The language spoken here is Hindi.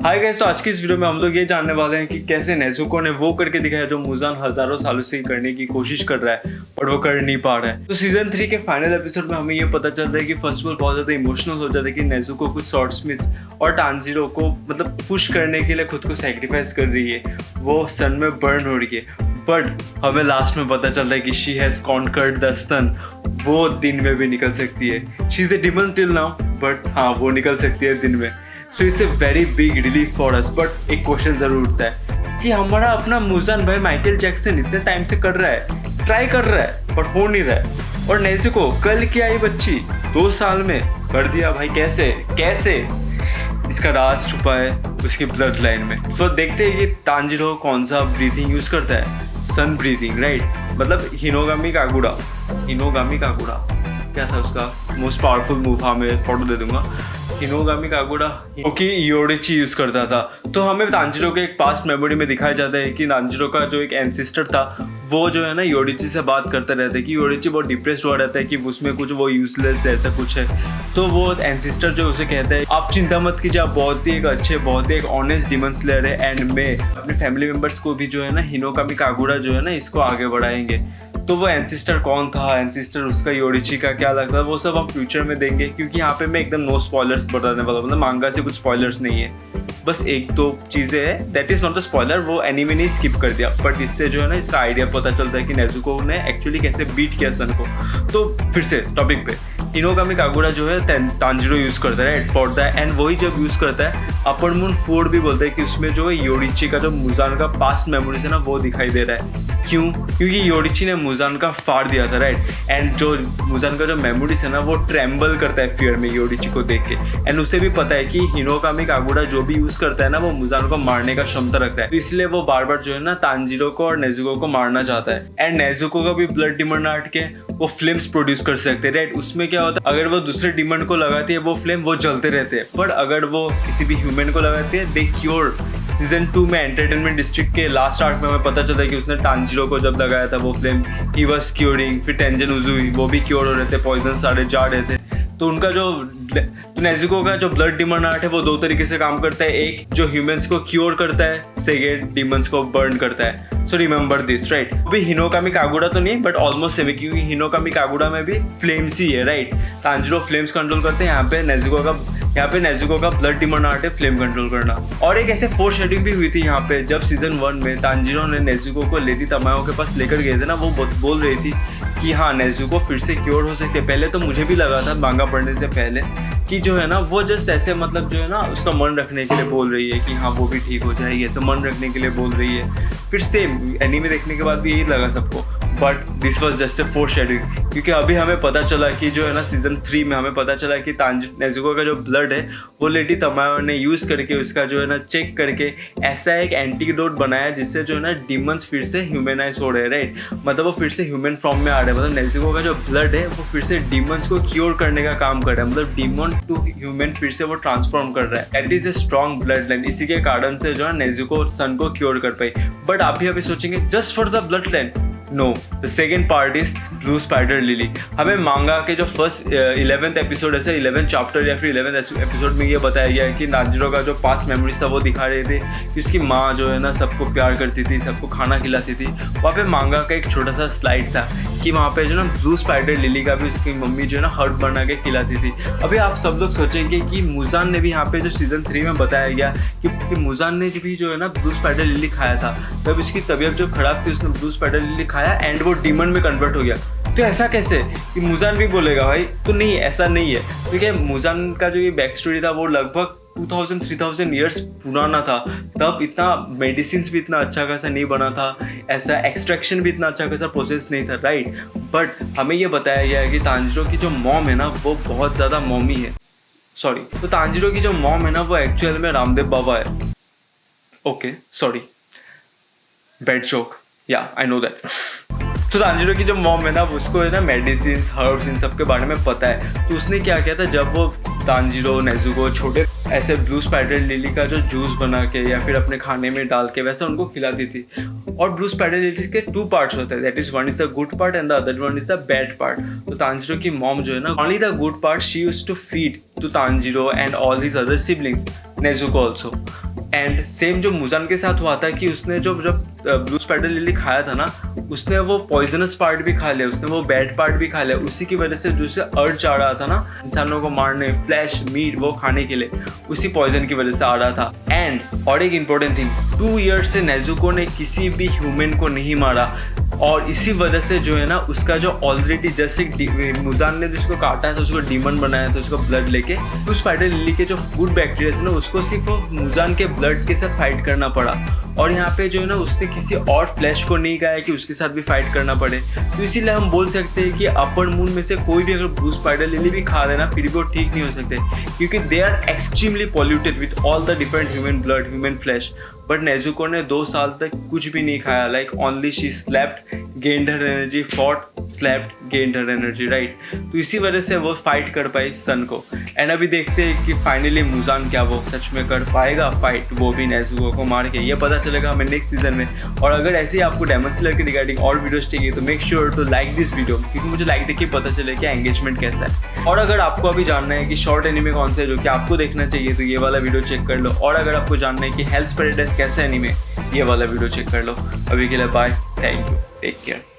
हाय गाइस, तो आज की इस वीडियो में हम लोग ये जानने वाले हैं कि कैसे नेजुको ने वो करके दिखाया जो मुजान हजारों सालों से करने की कोशिश कर रहा है और वो कर नहीं पा रहा है। तो सीजन 3 के फाइनल एपिसोड में हमें ये पता चलता है कि फर्स्ट ऑफ ऑल बहुत ज्यादा इमोशनल हो जाता है कि नेजुको कुछ स्वॉर्डस्मिथ्स और तांजीरो को मतलब पुश करने के लिए खुद को सैक्रिफाइस कर रही है, वो सन में बर्न हो रही है। बट हमें लास्ट में पता चलता है कि she has conquered the sun, वो दिन में भी निकल सकती है। She is a demon till now, but हाँ वो निकल सकती है दिन में। So it's a very big relief for us. But एक क्वेश्चन जरूर उठता है कि हमारा अपना मुजान भाई माइकल जैक्सन इतने टाइम से कर रहा है, ट्राई कर रहा है, बट हो नहीं रहा है। और नेजुको कल की आई बच्ची 2 साल में कर दिया भाई। कैसे कैसे? इसका राज छुपा है उसकी ब्लड लाइन में। तो देखते हैं कि तांजीरो कौन सा ब्रीथिंग यूज करता है। सन ब्रीथिंग, राइट? मतलब हिनोगामी कागुरा क्या था उसका मोस्ट पावरफुल मूव? हाँ मैं फोटो दे दूंगा। हिनोगामी कागुरा कि योडिची यूज करता था। तो हमें तांजीरो के एक पास्ट मेमोरी में दिखाया जाता है कि तांजीरो का जो एक एंसिस्टर था वो जो है ना योडिची से बात करते रहता है कि योडिची बहुत डिप्रेस्ड हुआ रहता है कि उसमें कुछ वो यूजलेस है, ऐसा कुछ है। तो वो एंसिस्टर जो उसे कहता है आप चिंता मत कीजिए, आप बहुत ही एक अच्छे, बहुत ही एक ऑनेस्ट डिमन स्लेयर है एंड मैं अपने फैमिली मेंबर्स को भी जो है ना हिनोगामी कागुरा जो है ना इसको आगे बढ़ाएंगे। तो वो एंसिस्टर कौन था, एंसिस्टर उसका योडिची का क्या लगता है, वो सब हम फ्यूचर में देंगे। क्योंकि यहाँ पे मैं एकदम नो स्पॉयलर्स बताने वाला हूँ, मतलब मांगा से कुछ स्पॉयलर्स नहीं है, बस 1-2 चीज़ें हैं। That is not the spoiler, वो एनीमे ने स्किप कर दिया। बट इससे जो है ना इसका आइडिया पता चलता है कि नेजुको ने एक्चुअली कैसे बीट किया सन को। तो फिर से टॉपिक पे, हिनोगामी कागुरा जो है तांजीरो यूज़ करता है राइट फॉर द, एंड वही जब यूज़ करता है अपर मून फोर्ड भी बोलता है कि उसमें जो है योडिची का जो मुजान का पास्ट मेमोरीज है ना वो दिखाई दे रहा है। क्यों? क्योंकि योडिची ने मुजान का फाड़ दिया था राइट, एंड जो मुजान का जो मेमोरीज है ना वो ट्रेम्बल करता है फियर में योडिची को देख के। एंड उसे भी पता है कि हिनोगामी कागुरा जो भी यूज करता है ना वो मुजान को मारने का क्षमता रखता है, तो इसलिए वो बार बार जो है ना तांजीरो को और नेजुको को मारना चाहता है। एंड नेजुको का भी ब्लड डिमन आर्ट के वो फ्लेम्स प्रोड्यूस कर सकते हैं राइट। उसमें क्या होता है, अगर वो दूसरे डिमन को लगाती है वो फ्लेम वो जलते रहते हैं, पर अगर वो किसी भी ह्यूमन को लगाती है दे क्योर। सीजन 2 में एंटरटेनमेंट डिस्ट्रिक्ट के लास्ट आर्क में हमें पता चलता है कि उसने तांजीरो को जब लगाया था वो फ्लेम ही वाज क्योरिंग। फिर टेंजन उजुई वो भी क्योर हो रहे थे, पॉइजन सारे जा रहे थे। तो उनका जो तो नेजुको का जो ब्लड डिमन आर्ट है वो 2 तरीके से काम करता है। एक जो ह्यूमंस को क्योर करता है, सेकेंड डिमंस को बर्न करता है। So remember this right. अभी हिनोगामी कागुरा तो नहीं बट ऑलमोस्ट सेम है, क्योंकि हिनोगामी कागुरा में भी फ्लेम्स ही है राइट। तांजीरो फ्लेम्स कंट्रोल करते हैं, यहाँ पे नेजुको का ब्लड डिमन आर्ट है फ्लेम कंट्रोल करना। और एक ऐसे फोर शेडिंग भी हुई थी यहाँ पे जब सीजन 1 में तांजीरो ने नेजुको को लेडी तमायो के पास लेकर गए थे ना, वो बोल रही थी कि हाँ नेजुको फिर से क्योर हो सकते हैं। पहले तो मुझे भी लगा था मांगा पढ़ने से पहले कि जो है ना वो जस्ट ऐसे मतलब जो है ना उसका मन रखने के लिए बोल रही है कि हाँ वो भी ठीक हो जाएगी, ऐसे मन रखने के लिए बोल रही है। फिर सेम एनीमे देखने के बाद भी यही लगा सबको, but this was just a foreshadowing. क्योंकि अभी हमें पता चला कि जो है ना सीजन 3 में हमें पता चला कि नेजुको का जो ब्लड है वो लेडी तमायो ने यूज़ करके उसका जो है ना चेक करके ऐसा एक एंटीडोट बनाया जिससे जो है ना डिमंस फिर से ह्यूमनाइज हो रहे हैं राइट। मतलब वो फिर से ह्यूमन फॉर्म में आ रहे हैं। मतलब नेजुको का जो ब्लड है वो फिर से डिमंस को क्योर करने का काम कर रहा है, मतलब डिमन टू ह्यूमन फिर से वो ट्रांसफॉर्म कर रहा है। That is a strong blood line. इसी के कारण से जो है नेजुको सन को क्योर कर पाई। बट आप भी अभी सोचेंगे just for the blood line, no, the second part is blue spider lily. हमें मांगा के जो फर्स्ट 11th एपिसोड ऐसे 11th चैप्टर या फिर 11th एपिसोड में ये बताया गया है कि तांजीरो का जो पास्ट मेमोरीज था वो दिखा रहे थे कि उसकी माँ जो है ना सबको प्यार करती थी, सबको खाना खिलाती थी। वहाँ पे मांगा का एक छोटा सा स्लाइड था कि वहाँ पे जो ना ब्लू स्पाइडर लिली का भी उसकी मम्मी जो है ना हर्ट बना के खिलाती थी। अभी आप सब लोग सोचेंगे कि मुजान ने भी यहाँ पे जो सीजन 3 में बताया गया कि मुजान ने भी जो है ना ब्लू स्पाइडर लिली खाया था, तब इसकी तबीयत जो खराब थी उसने ब्लू स्पाइडर लिली खाया एंड वो डिमन में कन्वर्ट हो गया। तो ऐसा कैसे कि मुजान भी बोलेगा भाई? तो नहीं, ऐसा नहीं है। क्योंकि मुजान का जो ये बैक स्टोरी था वो लगभग 2000-3000 ईयर्स पुराना था। तब इतना मेडिसिन भी इतना अच्छा खासा नहीं बना था, ऐसा एक्सट्रैक्शन भी इतना अच्छा खासा प्रोसेस नहीं था राइट। बट हमें ये बताया गया है कि तांजीरो की जो मॉम है ना वो बहुत ज़्यादा मॉमी है। सॉरी, तो तांजीरो की जो मॉम है ना वो एक्चुअल में रामदेव बाबा है। ओके सॉरी, बैड जोक, या आई नो दैट। तो तांजीरो की जो मॉम है ना उसको है ना मेडिसिन हर्ब्स इन सब के बारे में पता है। तो उसने क्या किया था, जब वो तांजीरो नेजुको छोटे ऐसे ब्लू स्पाइडर लिली का जो जूस बना के या फिर अपने खाने में डाल के वैसा उनको खिलाती थी। और ब्लू स्पाइडर लिली के 2 पार्ट्स होते हैं, that is one is the good part and the other one is the bad part. तो तांजीरो की मॉम जो है ना only the good part she used to feed to Tanjiro and all his other siblings, Nezuko also. And same जो मुजान के साथ हुआ था कि उसने जब ब्लू स्पाइडर लिली खाया था ना, उसने वो पॉइजनस पार्ट भी खा लिया, उसने वो बैड पार्ट भी खा लिया। उसी की वजह से जो उसे अर्ज आ रहा था ना इंसानों को मारने, फ्लैश मीट वो खाने के लिए, उसी पॉइजन की वजह से आ रहा था। एंड और एक इम्पोर्टेंट थिंग, 2 ईयर्स से नेजुको ने किसी भी ह्यूमन को नहीं मारा, और इसी वजह से जो है ना उसका जो ऑलरेडी जैसे मुजान ने जिसको काटा था उसको डीमन बनाया था उसको ब्लड लेके, तो स्पाइडर लिली के जो गुड बैक्टीरिया ना उसको सिर्फ मुजान के ब्लड के साथ फाइट करना पड़ा। और यहाँ पे जो है ना उसने किसी और फ्लैश को नहीं कहा है कि उसके साथ भी फाइट करना पड़े। तो इसीलिए हम बोल सकते हैं कि अपर मून में से कोई भी अगर ब्लू स्पाइडर लिली भी खा देना फिर भी वो ठीक नहीं हो सकते, क्योंकि they are extremely polluted with all the different human blood, human flesh. But Nezuko ने 2 साल तक कुछ भी नहीं खाया, like only she slept, gained her energy, fought, slept, gained her energy, right. तो इसी वजह से वो फाइट कर पाई सन को। एंड अभी देखते हैं कि फाइनली मुजान क्या वो सच में कर पाएगा फाइट, वो भी नेजुको को मार के, ये पता चलेगा हमें नेक्स्ट सीजन में। और अगर ऐसे ही आपको डेमन स्लेयर के रिगार्डिंग और वीडियोस चाहिए तो make sure to like this video, क्योंकि मुझे लाइक देख के पता चले कि एंगेजमेंट कैसा है। और अगर आपको अभी जानना है कि शॉर्ट एनिमे कौन से जो कि आपको देखना चाहिए तो ये वाला वीडियो चेक कर लो। और अगर आपको जानना है कि हेल्स पैराडाइज कैसा एनिमे, ये वाला वीडियो चेक कर लो। अभी के लिए bye, thank you, take care.